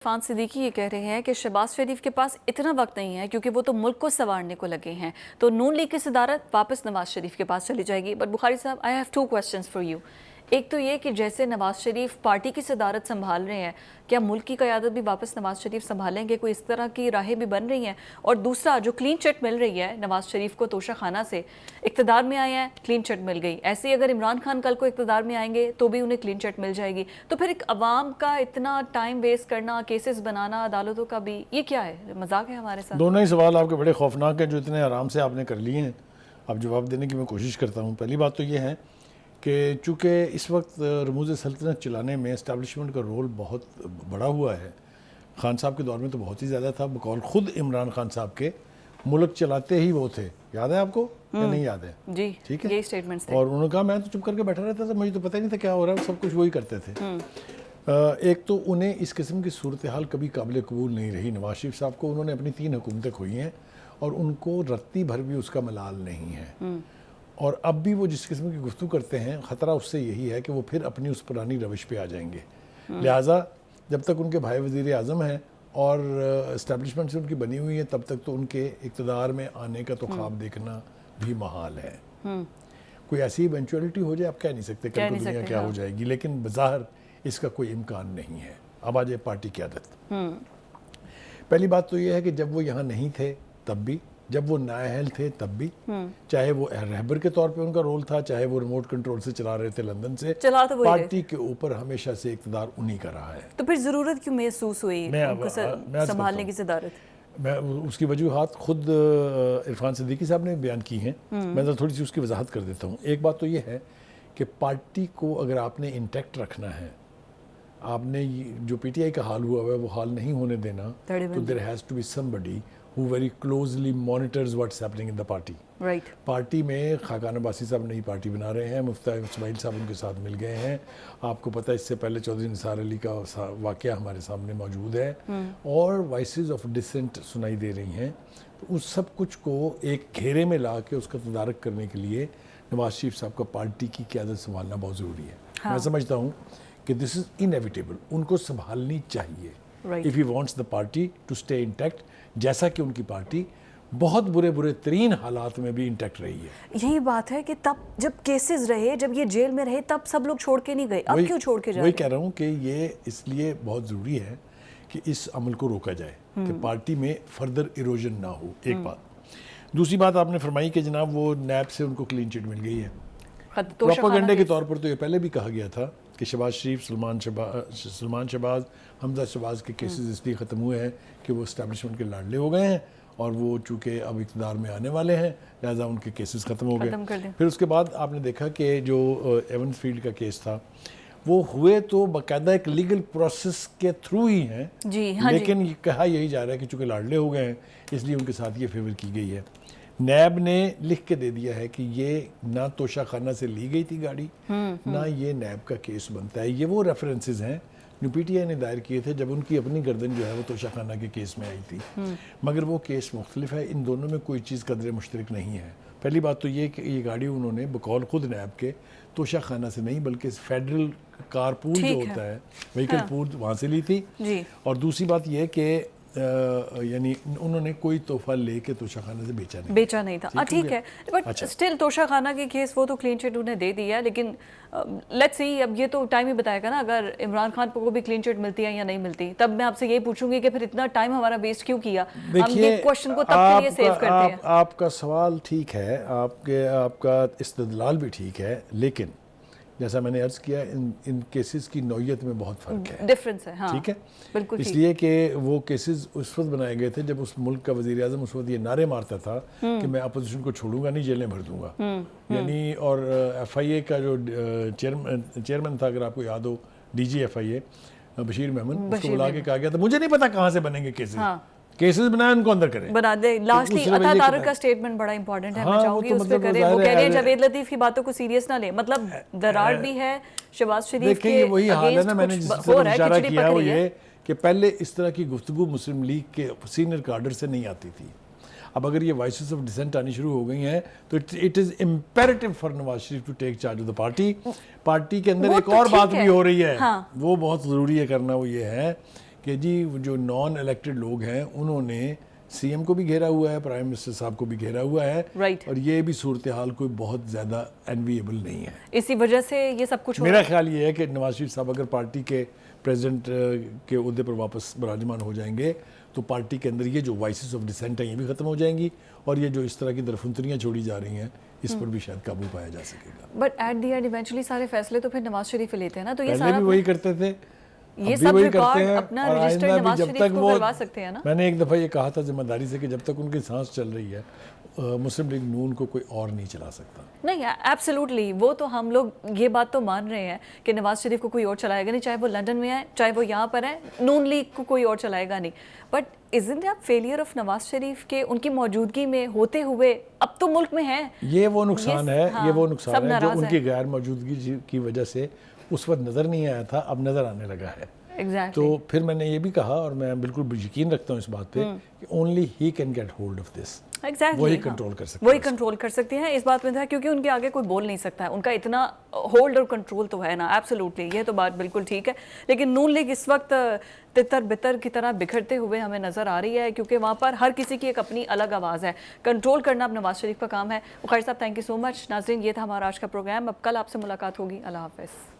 عرفان صدیقی یہ کہہ رہے ہیں کہ شہباز شریف کے پاس اتنا وقت نہیں ہے کیونکہ وہ تو ملک کو سنوارنے کو لگے ہیں، تو نون لیگ کی صدارت واپس نواز شریف کے پاس چلی جائے گی۔ بٹ بخاری صاحب، I have two questions for you۔ ایک تو یہ کہ جیسے نواز شریف پارٹی کی صدارت سنبھال رہے ہیں، کیا ملک کی قیادت بھی واپس نواز شریف سنبھالیں گے؟ کوئی اس طرح کی راہیں بھی بن رہی ہیں؟ اور دوسرا، جو کلین چٹ مل رہی ہے نواز شریف کو توشہ خانہ سے، اقتدار میں آئے ہیں، کلین چٹ مل گئی، ایسے ہی اگر عمران خان کل کو اقتدار میں آئیں گے تو بھی انہیں کلین چٹ مل جائے گی، تو پھر ایک عوام کا اتنا ٹائم ویسٹ کرنا، کیسز بنانا عدالتوں کا بھی، یہ کیا ہے؟ مذاق ہے ہمارے ساتھ؟ دونوں ہی سوال آپ کے بڑے خوفناک ہیں جو اتنے آرام سے آپ نے کر لیے ہیں۔ اب جواب دینے کی میں کوشش کرتا ہوں۔ پہلی بات تو یہ ہے کہ چونکہ اس وقت رموز سلطنت چلانے میں اسٹیبلشمنٹ کا رول بہت بڑا ہوا ہے، خان صاحب کے دور میں تو بہت ہی زیادہ تھا، بقول خود عمران خان صاحب کے ملک چلاتے ہی وہ تھے، یاد ہے آپ کو یا نہیں یاد ہے؟ جی، ٹھیک ہے، یہی سٹیٹمنٹس تھے۔ اور انہوں نے کہا میں تو چپ کر کے بیٹھا رہتا تھا، مجھے تو پتہ ہی نہیں تھا کیا ہو رہا ہے، سب کچھ وہی کرتے تھے۔ ایک تو انہیں اس قسم کی صورتحال کبھی قابل قبول نہیں رہی نواز شریف صاحب کو، انہوں نے اپنی 3 حکومتیں کھوئی ہیں اور ان کو رتی بھر بھی اس کا ملال نہیں ہے، اور اب بھی وہ جس قسم کی گفتگو کرتے ہیں خطرہ اس سے یہی ہے کہ وہ پھر اپنی اس پرانی روش پہ آ جائیں گے۔ لہٰذا جب تک ان کے بھائی وزیر اعظم ہیں اور اسٹیبلشمنٹ سے ان کی بنی ہوئی ہے، تب تک تو ان کے اقتدار میں آنے کا تو خواب دیکھنا بھی محال ہے۔ کوئی ایسی ایونچولیٹی ہو جائے، آپ کہہ نہیں سکتے کل کو دنیا کیا ہو جائے گی، لیکن بظاہر اس کا کوئی امکان نہیں ہے۔ اب آ جائے پارٹی قیادت۔ پہلی بات تو یہ ہے کہ جب وہ یہاں نہیں تھے تب بھی، جب وہ نااہل تھے تب بھی، چاہے وہ رہبر کے طور پہ ان کا رول تھا، چاہے وہ ریموٹ کنٹرول سے چلا رہے تھے لندن سے، پارٹی کے اوپر ہمیشہ سے اقتدار انہی کا رہا ہے۔ تو پھر ضرورت کیوں محسوس ہوئی ان کو سنبھالنے کی صدارت؟ میں اس کی وجوہات خود عرفان صدیقی صاحب نے بیان کی ہیں، میں تھوڑی سی اس کی وضاحت کر دیتا ہوں۔ ایک بات تو یہ ہے کہ پارٹی کو اگر آپ نے انٹیکٹ رکھنا ہے، آپ نے جو پی ٹی آئی کا حال ہوا ہے وہ حال نہیں ہونے دینا، تو there has to be somebody who very closely monitors what's happening in the party۔ Party میں خاقان عباسی صاحب نئی پارٹی بنا رہے ہیں، مفتی اسماعیل صاحب ان کے ساتھ مل گئے ہیں، آپ کو پتہ ہے اس سے پہلے چودھری نثار علی کا واقعہ ہمارے سامنے موجود ہے، اور وائسز آف ڈسنٹ سنائی دے رہی ہیں۔ تو اس سب کچھ کو ایک گھیرے میں لا کے اس کا تدارک کرنے کے لیے نواز شریف صاحب کا پارٹی کی قیادت سنبھالنا بہت ضروری ہے۔ میں سمجھتا ہوں کہ دس از انیویٹیبل، ان کو سنبھالنی چاہیے if he wants the party to stay intact، جیسا کہ ان کی پارٹی بہت برے ترین حالات میں بھی انٹیکٹ رہی ہے۔ یہی بات ہے کہ تب جب کیسز رہے، جب یہ جیل میں رہے، تب سب لوگ چھوڑ کے نہیں گئے، اب کیوں چھوڑ کے جا رہے ہیں؟ وہی کہہ رہا ہوں کہ یہ اس لیے بہت ضروری ہے کہ اس عمل کو روکا جائے کہ پارٹی میں فردر ایروژن نہ ہو، ایک بات۔ دوسری بات آپ نے فرمائی کہ جناب وہ نیب سے ان کو کلین چٹ مل گئی ہے۔ پروپیگنڈے کے طور پر تو یہ پہلے بھی کہا گیا تھا کہ شہباز شریف، سلمان شہباز، حمزہ شہباز کے کیسز اس لیے ختم ہوئے ہیں کہ وہ اسٹیبلشمنٹ کے لاڈلے ہو گئے ہیں، اور وہ چونکہ اب اقتدار میں آنے والے ہیں، لہٰذا ان کے کیسز ختم ہو گئے۔ پھر اس کے بعد آپ نے دیکھا کہ جو ایونس فیلڈ کا کیس تھا، وہ ہوئے تو باقاعدہ ایک لیگل پروسیس کے تھرو ہی ہیں، لیکن یہ کہا یہی جا رہا ہے کہ چونکہ لاڈلے ہو گئے ہیں اس لیے ان کے ساتھ یہ فیور کی گئی ہے۔ نیب نے لکھ کے دے دیا ہے کہ یہ نہ توشہ خانہ سے لی گئی تھی گاڑی، نہ یہ نیب کا کیس بنتا ہے۔ یہ وہ ریفرنسز ہیں جو پی ٹی آئی نے دائر کیے تھے جب ان کی اپنی گردن جو ہے وہ توشہ خانہ کے کیس میں آئی تھی، مگر وہ کیس مختلف ہے، ان دونوں میں کوئی چیز قدر مشترک نہیں ہے۔ پہلی بات تو یہ کہ یہ گاڑی انہوں نے بقول خود نیب کے توشہ خانہ سے نہیں بلکہ فیڈرل کار پول جو ہوتا ہے، وہیکل پول، وہاں سے لی تھی۔ اور دوسری بات یہ کہ یعنی انہوں نے کوئی تحفہ لے کے توشہ خانہ سے بیچا نہیں تھا۔ ٹھیک ہے، بٹ سٹل توشہ خانہ کے کیس وہ تو کلین چٹ انہیں دے دیا، لیکن لیٹس سی، اب یہ تو ٹائم ہی بتائے گا نا اگر عمران خان کو بھی کلین چٹ ملتی ہے یا نہیں ملتی۔ تب میں آپ سے یہی پوچھوں گی کہ پھر اتنا ٹائم ہمارا ویسٹ کیوں کیا؟ ہم یہ کوشچن کو تب کے لیے سیو کرتے ہیں۔ آپ کا سوال ٹھیک ہے، آپ کا استدلال بھی ٹھیک ہے، لیکن جیسا میں نے عرض کیا ان کیسز کی نوعیت میں بہت فرق ہے، ڈیفرنس ہے۔ ہاں ٹھیک ہے، بالکل، اس لیے کہ وہ کیسز اس وقت بنائے گئے تھے جب اس ملک کا وزیر اعظم اس وقت یہ نعرے مارتا تھا کہ میں اپوزیشن کو چھوڑوں گا نہیں، جیلیں بھر دوں گا، یعنی، اور ایف آئی اے کا جو چیئرمین تھا، اگر آپ کو یاد ہو، ڈی جی ایف آئی اے بشیر میمن، اس کو بلا کے کہا گیا تھا مجھے نہیں پتا کہاں سے بنیں گے کیسز بنائیں، ان کو اندر کریں، بنا دے۔ لاسٹلی عطا طارق کا سٹیٹمنٹ بڑا امپورٹنٹ ہے، میں چاہوں گی اس پہ کریں۔ وہ کہہ رہے ہیں جاوید لطیف کی باتوں کو سیریس نہ لیں، مطلب درار بھی ہے شہباز شریف کے دیکھیں، وہی حال ہے نا، میں نے جس طرح اشارہ کیا وہ یہ کہ پہلے اس طرح کی گفتگو مسلم لیگ کے سینئر کارڈر سے نہیں آتی تھی، اب اگر یہ وائسز آف ڈسینٹ آنی شروع ہو گئی ہیں تو it is imperative for Nawaz Sharif to take charge of the party کے اندر ایک اور بات بھی ہو رہی ہے، وہ بہت ضروری ہے کرنا، وہ یہ ہے کہ کہ جی جو نان الیکٹڈ لوگ ہیں انہوں نے سی ایم کو بھی گھیرا ہوا ہے, پرائم منسٹر صاحب کو بھی گھیرا ہوا ہے, Right. اور یہ بھی صورتحال کوئی بہت زیادہ انویبل نہیں ہے. اسی وجہ سے یہ سب کچھ میرا خیال یہ ہے کہ نواز شریف صاحب اگر پارٹی کے پریزیڈنٹ کے عہدے پر واپس براجمان ہو جائیں گے تو پارٹی کے اندر یہ جو وائسز آف ڈسینٹ ہیں یہ بھی ختم ہو جائیں گی, اور یہ جو اس طرح کی درفنتریاں چھوڑی جا رہی ہیں اس پر بھی شاید قابو پایا جا سکے گا. But at the end eventually سارے فیصلے تو پھر نواز شریف ہی لیتے ہیں نا, تو یہ پہلے سارا بھی وہی کرتے تھے, یہ اب بھی سب وہی ریکارڈ کرتے ہیں, اپنا اور رجسٹر آئندہ بھی نواز جب شریف تک کو وہ, کروا سکتے ہیں نا. میں نے ایک دفعہ یہ کہا تھا ذمہ داری سے کہ جب تک ان کی سانس چل رہی ہے مسلم لیگ نون کو کوئی اور نہیں چلا سکتا. نہیں ایبسلیوٹلی, وہ تو ہم لوگ یہ بات تو مان رہے ہیں کہ نواز شریف کو کوئی اور چلائے گا نہیں, چاہے وہ لنڈن میں ہے چاہے وہ یہاں پر ہے, نون لیگ کو کوئی اور چلائے گا نہیں. But isn't that failure of Nawaz Sharif کے ان کی موجودگی میں ہوتے ہوئے اب تو ملک میں ہیں, یہ وہ نقصان ہے, یہ وہ نقصان ہے جو ان ہے. کی غیر موجودگی کی وجہ سے اس وقت نظر نہیں آیا تھا, اب نظر آنے لگا ہے. Exactly. تو پھر میں نے یہ بھی کہا, اور میں بالکل یقین رکھتا ہوں اس بات پہ, کہ اونلی ہی can get hold of this. Exactly, وہی ہاں. کنٹرول کر سکتے وہی کنٹرول کر سکتے ہیں, اس بات میں تھا کیونکہ ان کے آگے کوئی بول نہیں سکتا ہے, ان کا اتنا ہولڈ اور کنٹرول تو ہے نا. ایبسلیوٹلی, یہ تو بات بالکل ٹھیک ہے. لیکن نون لیگ اس وقت تتر بتر کی طرح بکھرتے ہوئے ہمیں نظر آ رہی ہے, کیونکہ وہاں پر ہر کسی کی ایک اپنی الگ آواز ہے. کنٹرول کرنا اب نواز شریف کا کام ہے. بخاری صاحب تھینک یو سو مچ. ناظرین, یہ تھا ہمارا آج کا پروگرام. اب کل آپ سے ملاقات ہوگی. اللہ حافظ.